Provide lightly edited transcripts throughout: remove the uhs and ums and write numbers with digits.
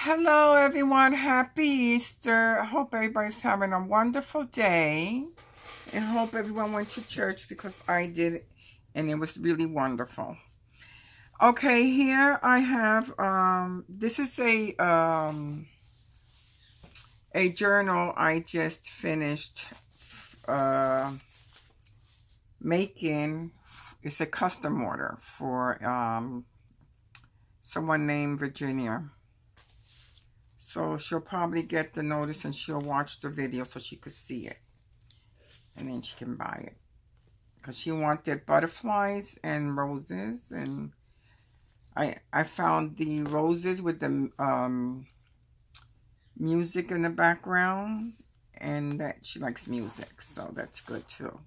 Hello, everyone. Happy Easter. I hope everybody's having a wonderful day. And hope everyone went to church because I did, and it was really wonderful. Okay, here I have, this is a journal I just finished uh, making. It's a custom order for someone named Virginia. So she'll probably get the notice and she'll watch the video so she could see it. And then she can buy it. Because she wanted butterflies and roses. And I found the roses with the music in the background. And that she likes music. So that's good too.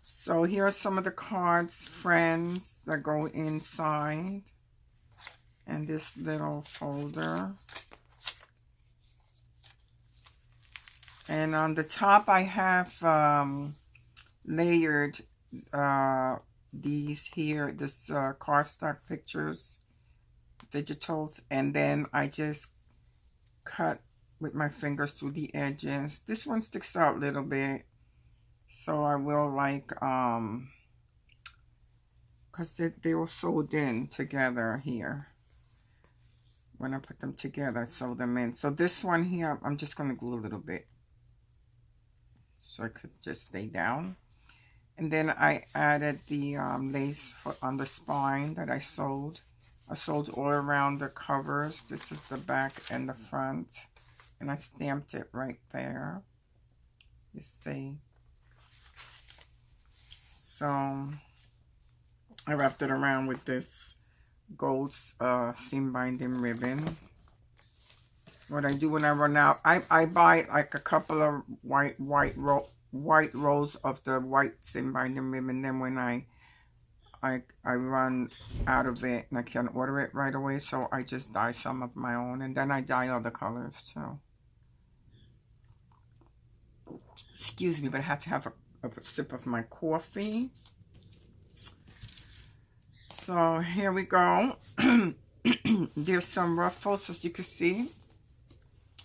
So here are some of the cards, friends, that go inside. And this little folder. And on the top, I have layered these here, this cardstock pictures, digitals, and then I just cut with my fingers through the edges. This one sticks out a little bit, so I will because they were sewed in together here. When I put them together, I sew them in. So this one here, I'm just going to glue a little bit, so it could just stay down. And then I added the lace on the spine that I sewed. I sewed all around the covers. This is the back and the front. And I stamped it right there. You see. So I wrapped it around with this gold seam binding ribbon. What I do when I run out, I buy like a couple of white rolls of the white seam binding ribbon. Then when I run out of it and I can't order it right away, so I just dye some of my own, and then I dye other colors too. Excuse me, but I had to have a sip of my coffee. So here we go. There's some ruffles, as you can see.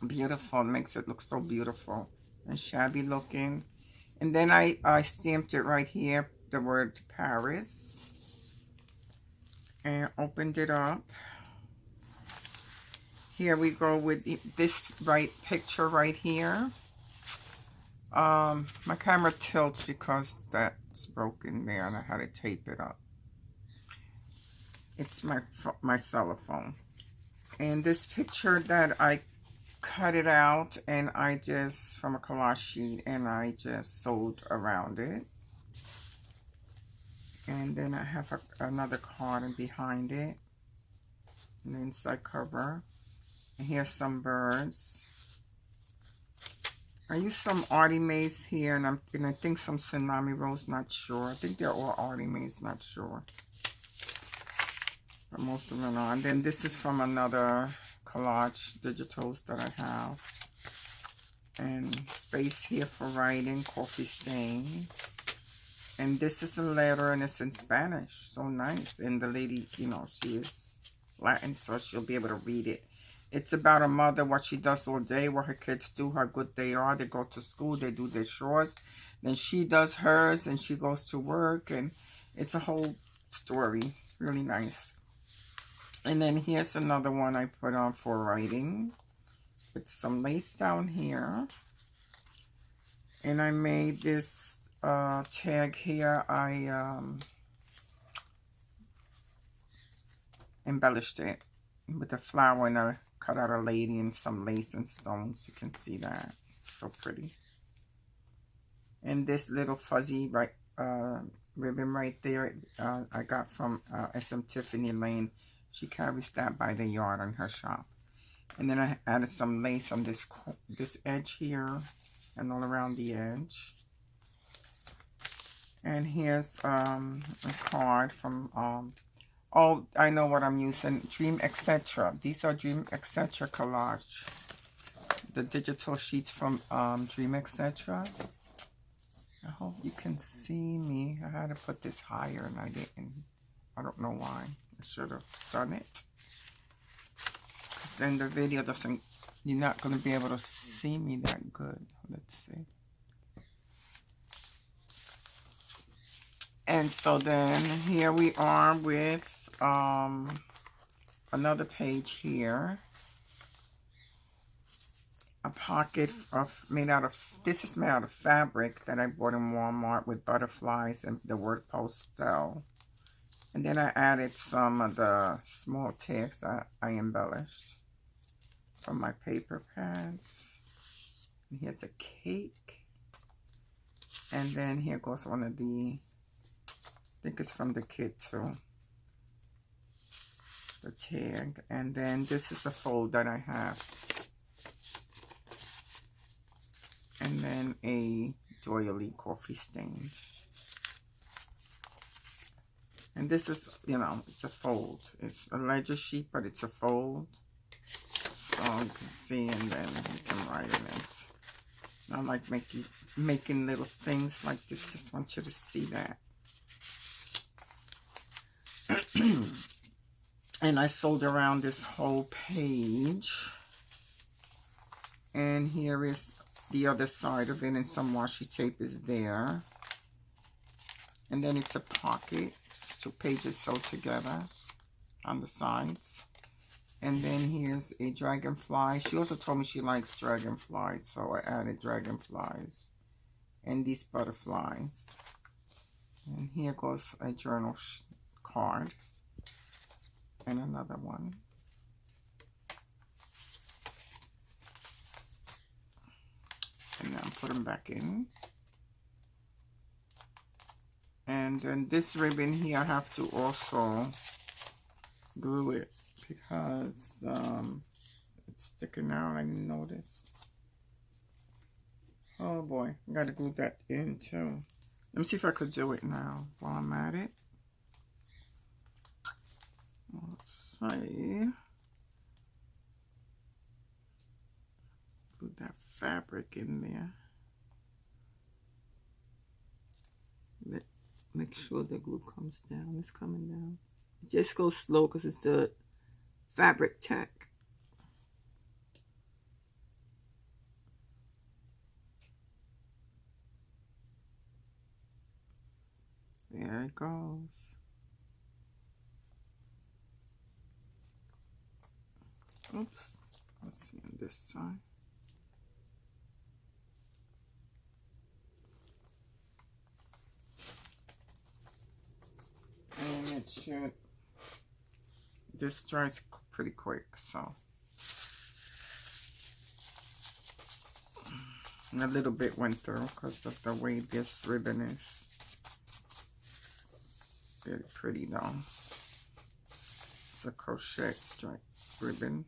Beautiful. Makes it look so beautiful and shabby looking. And then I stamped it right here, the word Paris, and opened it up. Here we go with this picture right here. My camera tilts because that's broken there and I had to tape it up. It's my cell phone. And this picture that I cut it out, and I just, from a collage sheet, and I just sewed around it. And then I have another card and behind it, an inside cover. And here's some birds. I used some Artie Maze here, and I think some Tsunami Rose, not sure. I think they're all Artie Maze, not sure. But most of them are. And then this is from another collage digitals that I have. And space here for writing, coffee stain. And this is a letter, and it's in Spanish. So nice. And the lady, you know, she is Latin, so she'll be able to read it. It's about a mother, what she does all day, what her kids do, how good they are. They go to school, they do their chores. Then she does hers, and she goes to work. And it's a whole story. Really nice. And then here's another one I put on for writing. With some lace down here. And I made this tag here. I embellished it with a flower, and I cut out a lady and some lace and stones. You can see that. So pretty. And this little fuzzy ribbon right there, I got from SM Tiffany Lane. She carries that by the yard on her shop. And then I added some lace on this edge here and all around the edge. And here's a card from, oh, I know what I'm using, Dream Etc. These are Dream Etc. collage. The digital sheets from Dream Etc. I hope you can see me. I had to put this higher and I didn't. I don't know why. I should have done it. then the video doesn't, you're not going to be able to see me that good. Let's see. And so then here we are with another page here. A pocket made out of, this is made out of fabric that I bought in Walmart with butterflies and the word postel. And then I added some of the small tags that I embellished from my paper pads. And here's a cake. And then here goes one of the, I think it's from the kit too. The tag. And then this is a fold that I have. And then a doily coffee stain. And this is, you know, it's a fold. It's a ledger sheet, but it's a fold. So you can see, and then you can write in it. I like making little things like this. Just want you to see that. And I sewed around this whole page. And here is the other side of it, and some washi tape is there. And then it's a pocket. 2 pages sewed together on the sides. And then here's a dragonfly. She also told me she likes dragonflies, so I added dragonflies and these butterflies. And here goes a journal card and another one. And then put them back in. And then this ribbon here, I have to also glue it because it's sticking out. I didn't notice. Oh boy, I gotta glue that in too. Let me see if I could do it now while I'm at it. Let's see. Glue that fabric in there. Make sure the glue comes down. It's coming down. It just goes slow because it's the fabric tack. There it goes. Oops. Let's see on this side. And it should, this dries pretty quick, so. And a little bit went through because of the way this ribbon is. Very pretty though. It's a crochet stripe ribbon.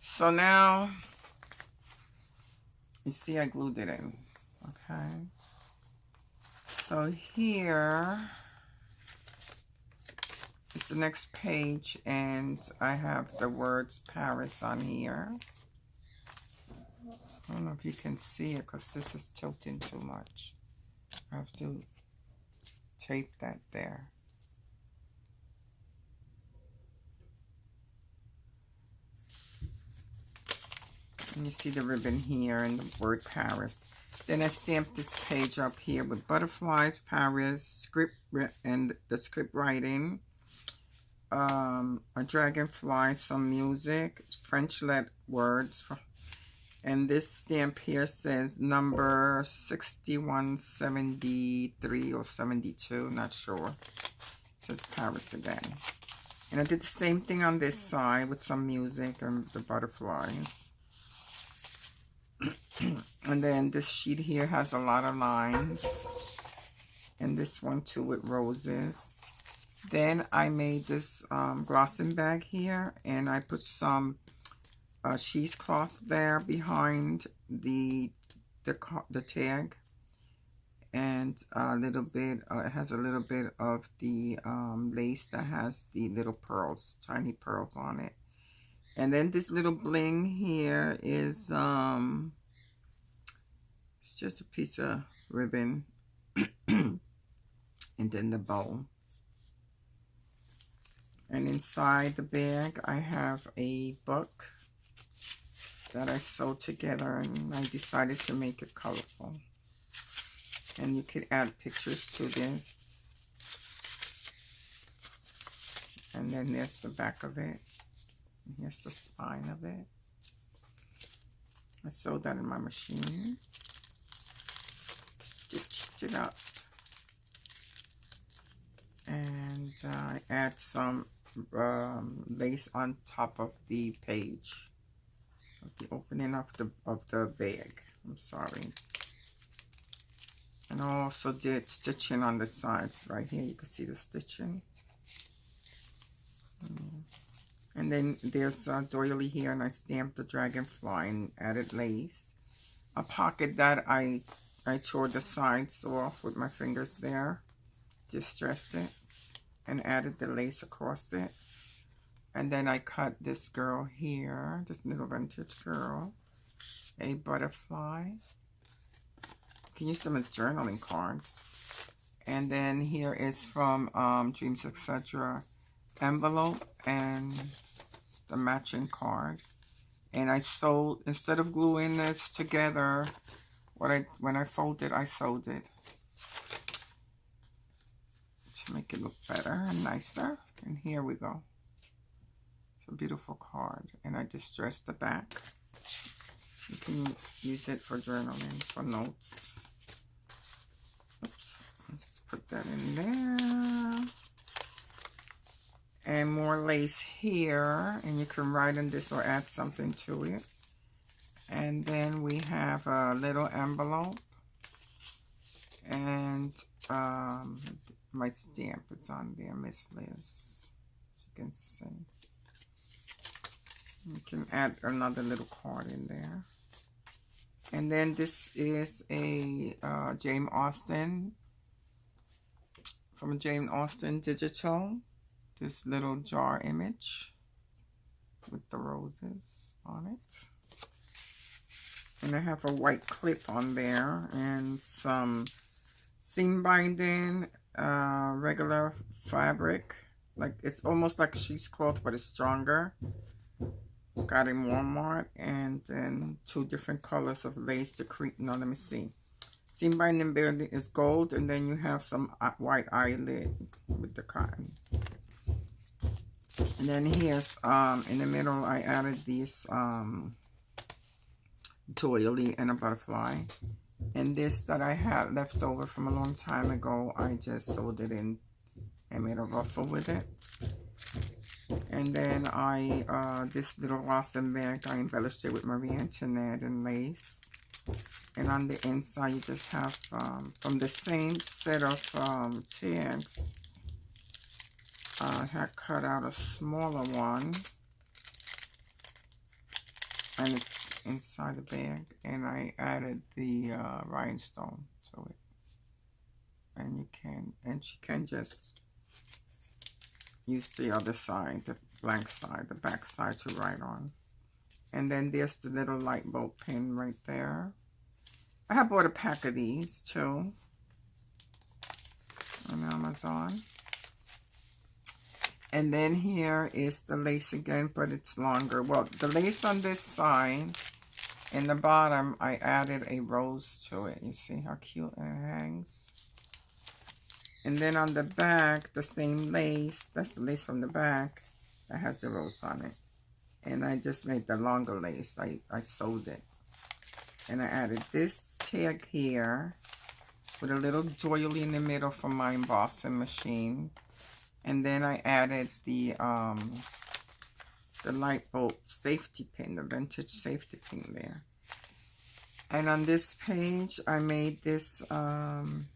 So now, you see I glued it in, okay? So here is the next page, and I have the words Paris on here. I don't know if you can see it because this is tilting too much. I have to tape that there. And you see the ribbon here and the word Paris. Then I stamped this page up here with butterflies, Paris, script, and the script writing. A dragonfly, some music, French words. And this stamp here says number 6173 or 72, not sure. It says Paris again. And I did the same thing on this side with some music and the butterflies. And then this sheet here has a lot of lines. And this one too with roses. Then I made this glossing bag here, and I put some cheesecloth there behind the tag, and a little bit. It has a little bit of the lace that has the little pearls, tiny pearls on it. And then this little bling here is it's just a piece of ribbon. and then the bow. And inside the bag, I have a book that I sewed together, and I decided to make it colorful. And you could add pictures to this. And then there's the back of it. And here's the spine of it. I sewed that in my machine. Stitched it up. And I add some lace on top of the page. Of the opening of the bag. I'm sorry. And I also did stitching on the sides. Right here you can see the stitching. And then there's a doily here, and I stamped the dragonfly and added lace. A pocket that I tore the sides off with my fingers there. Distressed it and added the lace across it. And then I cut this girl here, this little vintage girl, a butterfly. You can use them as journaling cards. And then here is from Dreams Etc. envelope and the matching card. And I sewed, instead of gluing this together, when I folded, I sewed it to make it look better and nicer. And here we go. It's a beautiful card. And I distressed the back. You can use it for journaling, for notes. Oops. Let's put that in there. And more lace here, and you can write in this or add something to it. And then we have a little envelope, and my stamp is on there, Miss Liz, as you can see. You can add another little card in there. And then this is a Jane Austen, from Jane Austen Digital. This little jar image with the roses on it. And I have a white clip on there and some seam binding, regular fabric. Like, it's almost like a cheesecloth, but it's stronger. Got in Walmart. And then 2 different colors of lace to create. No, let me see. Seam binding building is gold, and then you have some white eyelid with the cotton. And then here's, in the middle, I added these doily and a butterfly. And this that I had left over from a long time ago, I just sewed it in and made a ruffle with it. And then this little blossom bag, I embellished it with Marie Antoinette and lace. And on the inside, you just have, from the same set of tags, I had cut out a smaller one, and it's inside the bag, and I added the rhinestone to it. And you can just use the other side, the blank side, the back side to write on. And then there's the little light bulb pin right there. I have bought a pack of these too on Amazon. And then here is the lace again, but it's longer. Well, the lace on this side, in the bottom, I added a rose to it. You see how cute it hangs? And then on the back, the same lace, that's the lace from the back, that has the rose on it. And I just made the longer lace. I sewed it. And I added this tag here with a little doily in the middle from my embossing machine. And then I added the light bulb safety pin, the vintage safety pin there. And on this page, I made this, the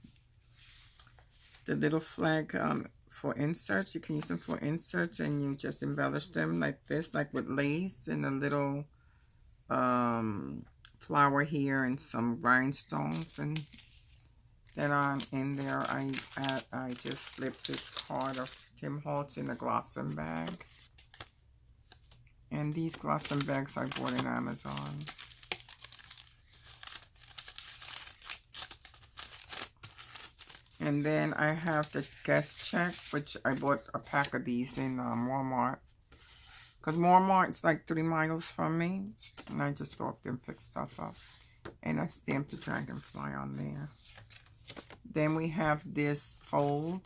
little flag for inserts. You can use them for inserts, and you just embellish them like this, like with lace and a little flower here and some rhinestones. And then in there, I just slipped this card of Tim Holtz in a Glossom bag. And these Glossom bags I bought in Amazon. And then I have the guest check, which I bought a pack of these in Walmart. Because Walmart's like 3 miles from me. And I just go up there and pick stuff up. And I stamped the dragonfly on there. Then we have this fold.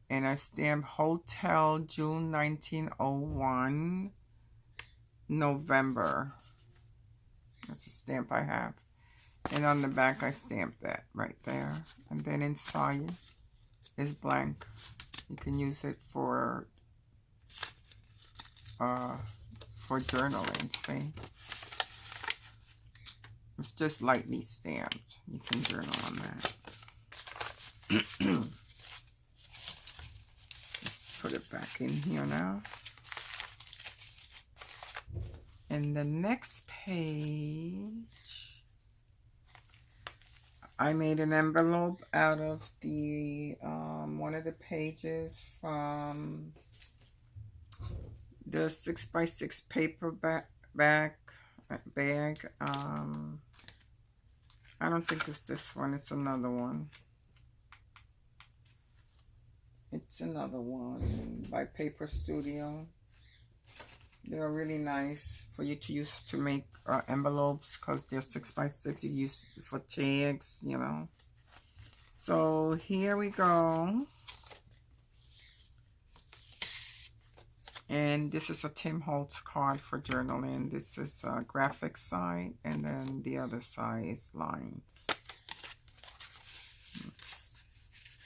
And I stamped Hotel June 1901, November. That's a stamp I have. And on the back, I stamped that right there. And then inside is blank. You can use it for journaling, see? It's just lightly stamped. You can journal on that. Let's put it back in here now. And the next page, I made an envelope out of the one of the pages from the 6x6 paper bag. I don't think it's this one. It's another one. It's another one by Paper Studio. They're really nice for you to use to make envelopes because they're 6x6. You use for tags, you know. So here we go. And this is a Tim Holtz card for journaling. This is a graphic side, and then the other side is lines. Oops.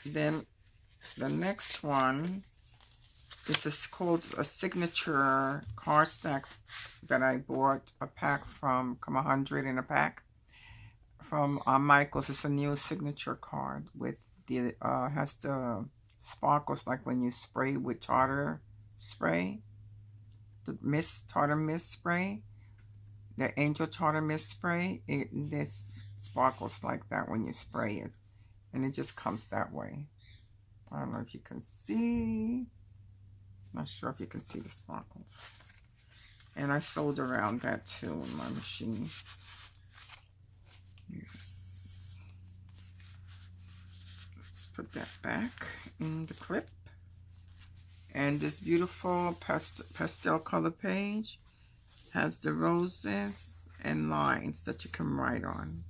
Then the next one is called a signature card stack that I bought a pack from, come 100 in a pack from Michaels. It's a new signature card with the has the sparkles like when you spray with tartar spray, the tartar mist spray, the angel tartar mist spray. This sparkles like that when you spray it, and it just comes that way. I don't know if you can see. Not sure if you can see the sparkles. And I sewed around that too in my machine. Yes. Let's put that back in the clip. And this beautiful pastel color page has the roses and lines that you can write on.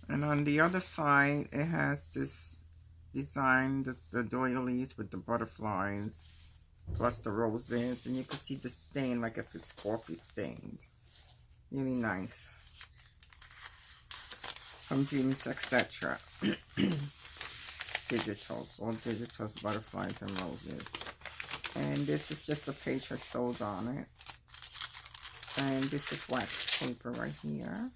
And on the other side, it has this design that's the doilies with the butterflies plus the roses, and you can see the stain like if it's coffee stained. Really nice. From Dreams, etc. Digitals, all digitals, butterflies and roses. And this is just a page I sewed on it. And this is wax paper right here.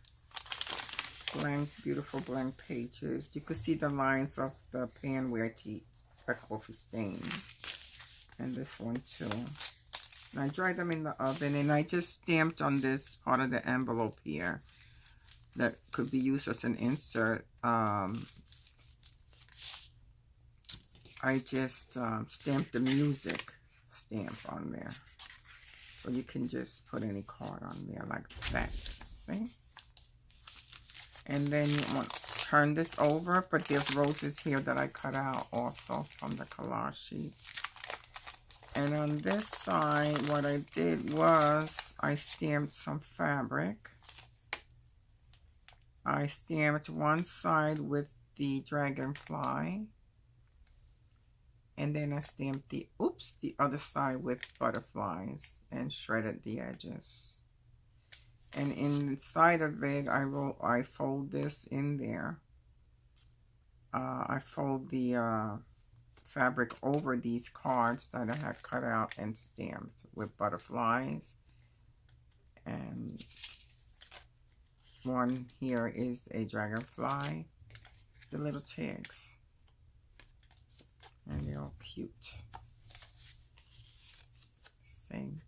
Blank, beautiful blank pages. You can see the lines of the panware tea, coffee stain. And this one too. And I dried them in the oven, and I just stamped on this part of the envelope here that could be used as an insert. I just stamped the music stamp on there. So you can just put any card on there like that. See? And then you want to turn this over, but there's roses here that I cut out also from the collage sheets. And on this side, what I did was I stamped some fabric. I stamped one side with the dragonfly. And then I stamped the other side with butterflies and shredded the edges. And inside of it, I fold this in there. I fold the fabric over these cards that I had cut out and stamped with butterflies. And one here is a dragonfly, the little tags. And they're all cute. Same.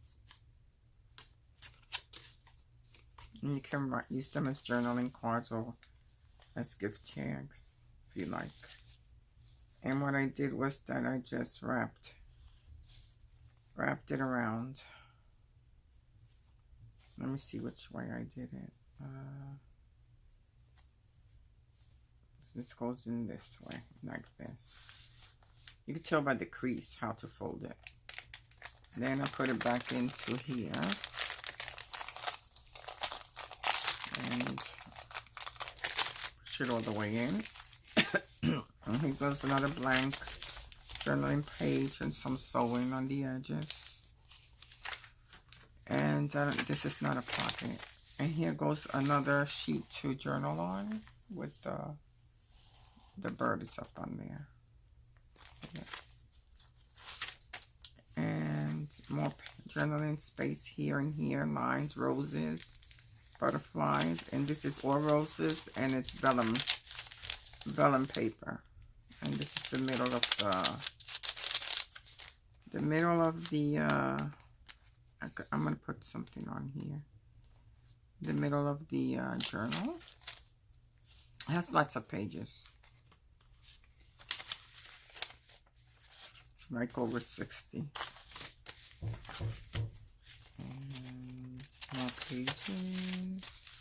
And you can use them as journaling cards or as gift tags if you like. And what I did was that I just wrapped it around. Let me see which way I did it. This goes in this way, like this. You can tell by the crease how to fold it. Then I put it back into here. And push it all the way in. And here goes another blank journaling page and some sewing on the edges. And this is not a pocket. And here goes another sheet to journal on with the bird is up on there. See it? And more journaling space here and here, lines, roses, butterflies, and this is all roses, and it's vellum paper. And this is the middle of I'm gonna put something on here. The middle of the journal. It has lots of pages, like over 60. And more pages,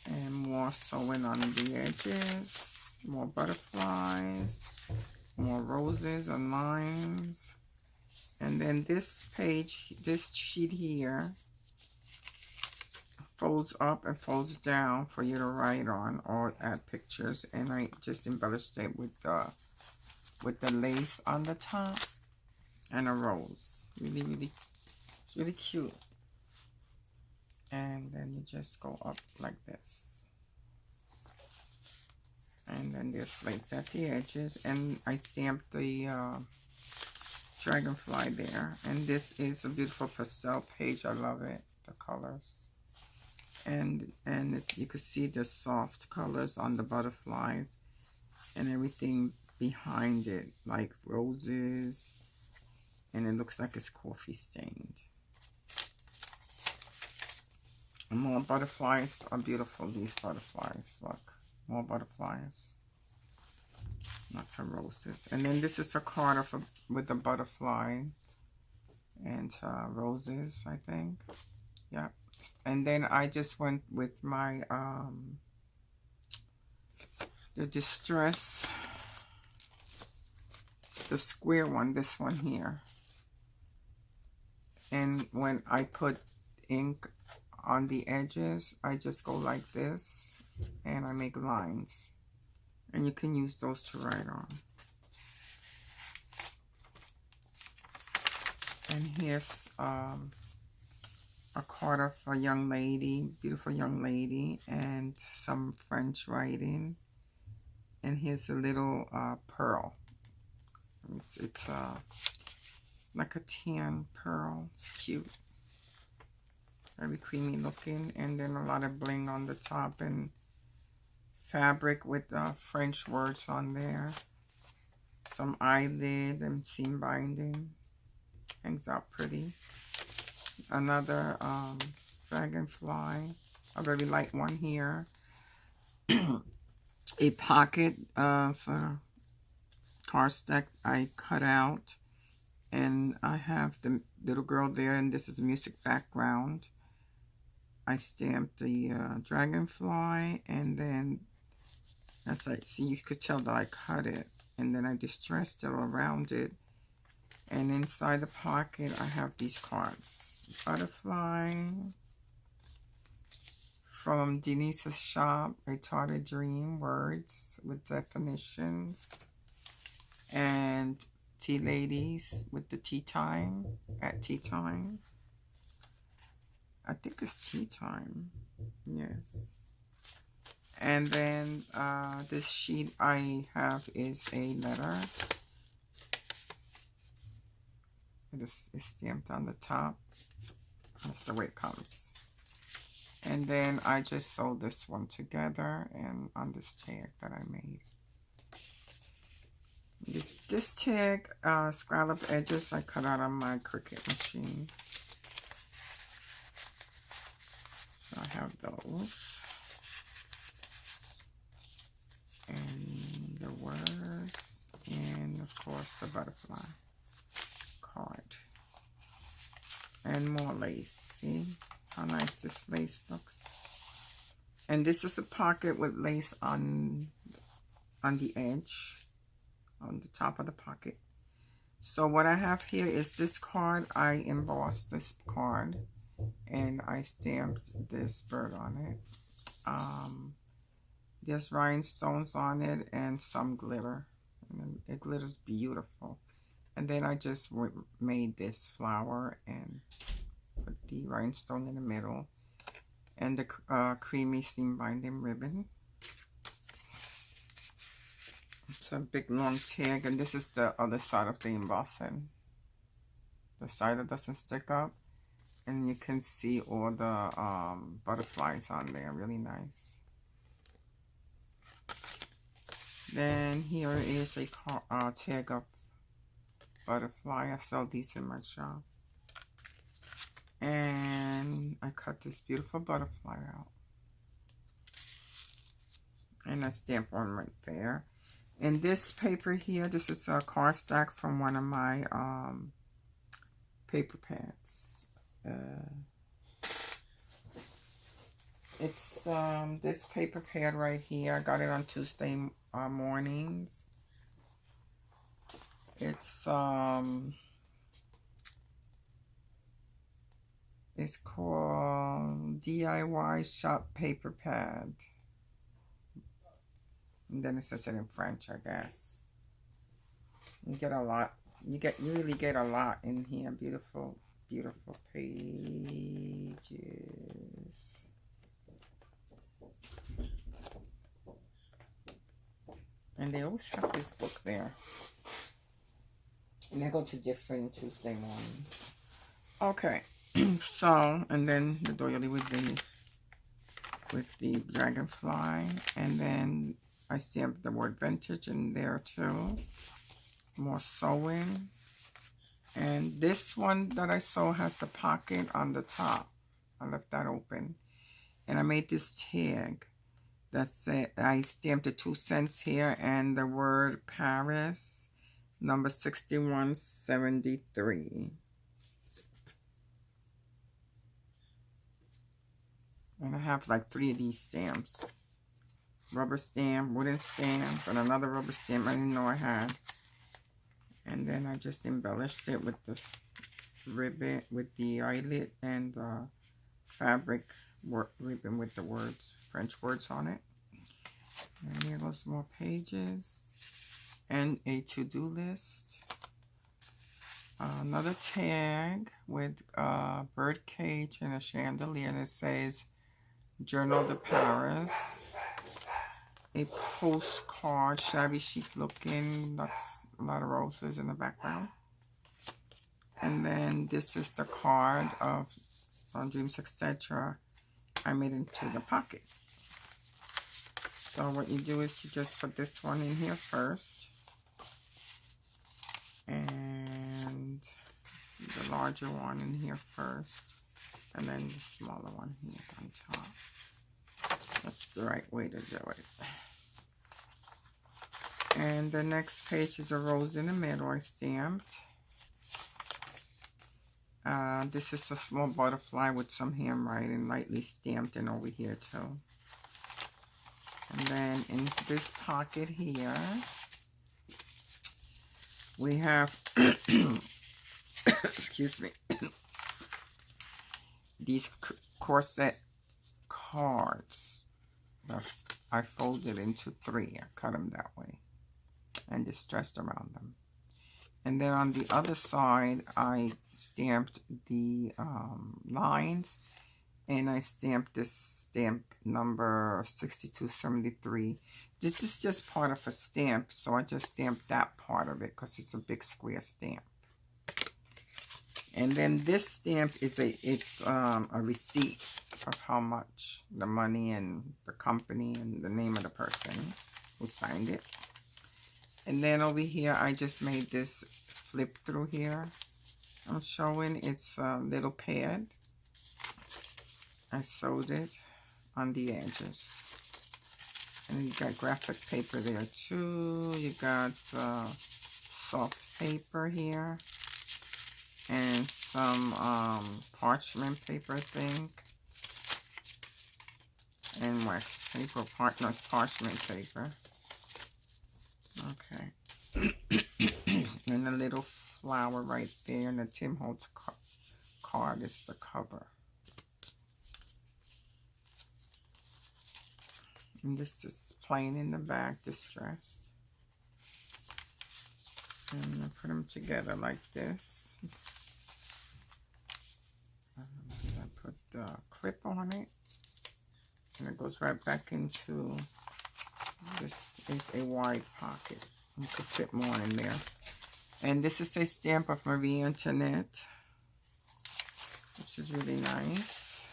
and more sewing on the edges, more butterflies, more roses and lines. And then this page, this sheet here, folds up and folds down for you to write on or add pictures. And I just embellished it with the lace on the top and a rose. It's really cute. And then you just go up like this. And then there's lace at the edges, and I stamped the dragonfly there. And this is a beautiful pastel page. I love it, the colors. And you can see the soft colors on the butterflies and everything behind it, like roses, and it looks like it's coffee stained. And more butterflies are beautiful, these butterflies. Look, more butterflies. Lots of roses. And then this is a card with a butterfly and roses, I think. Yeah. And then I just went with my the distress, the square one, this one here. And when I put ink on the edges, I just go like this and I make lines, and you can use those to write on. And here's a card of a young lady, beautiful young lady, and some French writing. And here's a little pearl. It's like a tan pearl. It's cute. Very creamy looking. And then a lot of bling on the top and fabric with French words on there. Some eyelid and seam binding. Hangs out pretty. Another dragonfly, a very light one here. A pocket for cardstock I cut out, and I have the little girl there, and this is a music background. I stamped the dragonfly, and then as I see, you could tell that I cut it, and then I distressed it around it. And inside the pocket, I have these cards. Butterfly from Denise's shop, Retarded Dream, words with definitions. And Tea Ladies with the tea time, at tea time. I think it's tea time, yes. And then this sheet I have is a letter. It is stamped on the top. That's the way it comes. And then I just sewed this one together and on this tag that I made. This tag, scallop edges, I cut out on my Cricut machine. So I have those. And the words, and of course the butterfly card. And more lace. See how nice this lace looks? And this is a pocket with lace on on the edge, on the top of the pocket. So what I have here is this card. I embossed this card and I stamped this bird on it. There's rhinestones on it and some glitter. And it glitters beautiful. And then I just made this flower and put the rhinestone in the middle. And the creamy seam binding ribbon. It's a big long tag, and this is the other side of the embossing. The side that doesn't stick up. And you can see all the butterflies on there, really nice. Then here is a tag of butterfly. I sell these in my shop. And I cut this beautiful butterfly out. And I stamp one right there. And this paper here, this is a card stack from one of my paper pads. It's this paper pad right here. I got it on Tuesday mornings. It's called DIY Shop Paper Pad. And then it says it in French, I guess. You get a lot. You really get a lot in here. Beautiful, beautiful pages. And they always have this book there. And I go to different Tuesday mornings. Okay. So, and then the doily with the dragonfly. And then I stamped the word vintage in there too. More sewing. And this one that I sew has the pocket on the top. I left that open. And I made this tag. That's it. I stamped the 2 cents here and the word Paris, number 6173. And I have like 3 of these stamps. Rubber stamp, wooden stamp, and another rubber stamp I didn't know I had. And then I just embellished it with the ribbon, with the eyelet and the fabric ribbon with the words, French words on it. And here goes more pages. And a to-do list. Another tag with a bird cage and a chandelier. And it says, Journal de Paris. A postcard, shabby chic looking. That's a lot of roses in the background. And then this is the card of Dreams, etc. I made into the pocket. So what you do is you just put this one in here first. And the larger one in here first. And then the smaller one here on top. That's the right way to do it. And the next page is a rose in the middle I stamped. This is a small butterfly with some handwriting lightly stamped in over here too. And then in this pocket here, we have, excuse me, these corset cards. I folded into 3. I cut them that way and distressed around them. And then on the other side, I stamped the lines, and I stamped this stamp number 6273. This is just part of a stamp, so I just stamped that part of it because it's a big square stamp. And then this stamp is a receipt of how much, the money and the company and the name of the person who signed it. And then over here, I just made this flip through here. I'm showing it's a little pad. I sewed it on the edges. And you got graphic paper there too. You got soft paper here. And some parchment paper, I think. And wax paper, parchment paper. Okay. And a little flower right there, and the Tim Holtz card is the cover. And this is plain in the back, distressed. And I put them together like this. I put the clip on it, and it goes right back into, this is a wide pocket. You could fit more in there. And this is a stamp of Marie Antoinette, which is really nice.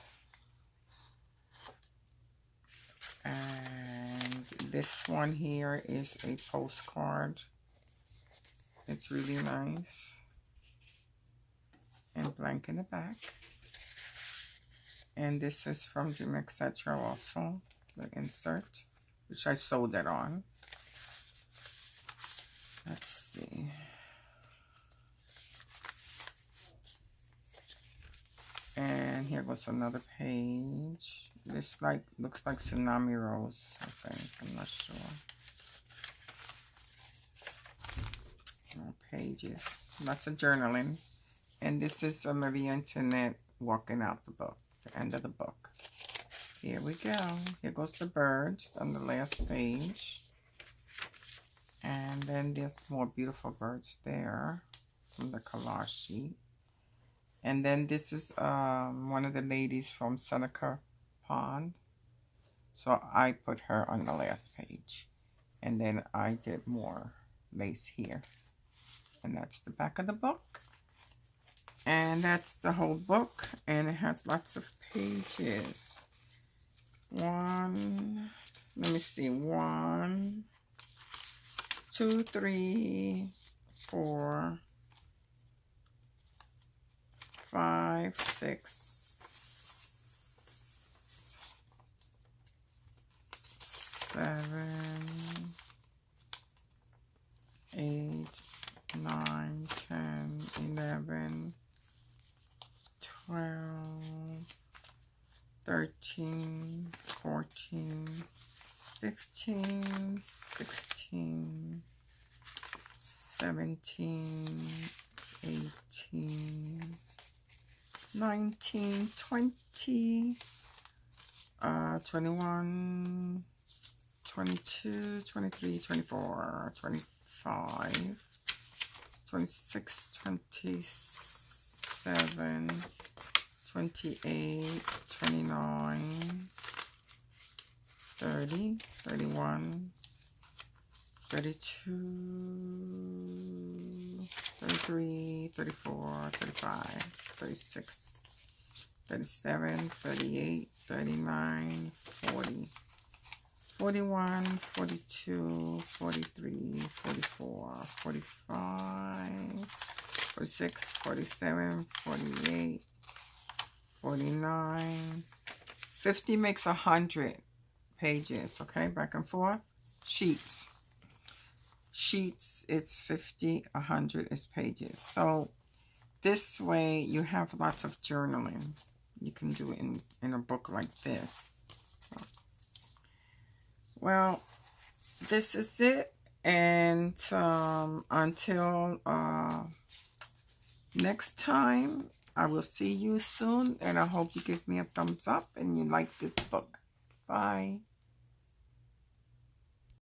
And this one here is a postcard. It's really nice. And blank in the back. And this is from Dream Etc. also, the insert, which I sewed it on. Let's see. And here goes another page. This looks like Tsunami Rose, I think. I'm not sure. More pages. Lots of journaling. And this is Marie Antoinette walking out the book. The end of the book. Here we go. Here goes the birds on the last page. And then there's more beautiful birds there from the collage sheet. And then this is one of the ladies from Seneca Pond. So I put her on the last page. And then I did more lace here. And that's the back of the book. And that's the whole book. And it has lots of pages. Let me see. 1, 2, 3, 4, 5, 6, 7, 8, 9, 10, 11, 12, 13, 14, 15, 16, 17, 18, 19, 20, 21, 22, 23, 24, 25, 26, 27, 28, 29, 30, 31, 32, 33, 34, 35, 36, 37, 38, 39, 40, 41, 42, 43, 44, 45, 46, 47, 48, 49, 50 makes 100 pages, okay, back and forth. Sheets it's 50, 100 is pages. So this way you have lots of journaling. You can do it in a book like this. So, well, this is it, and until next time, I will see you soon, and I hope you give me a thumbs up and you like this book. Bye.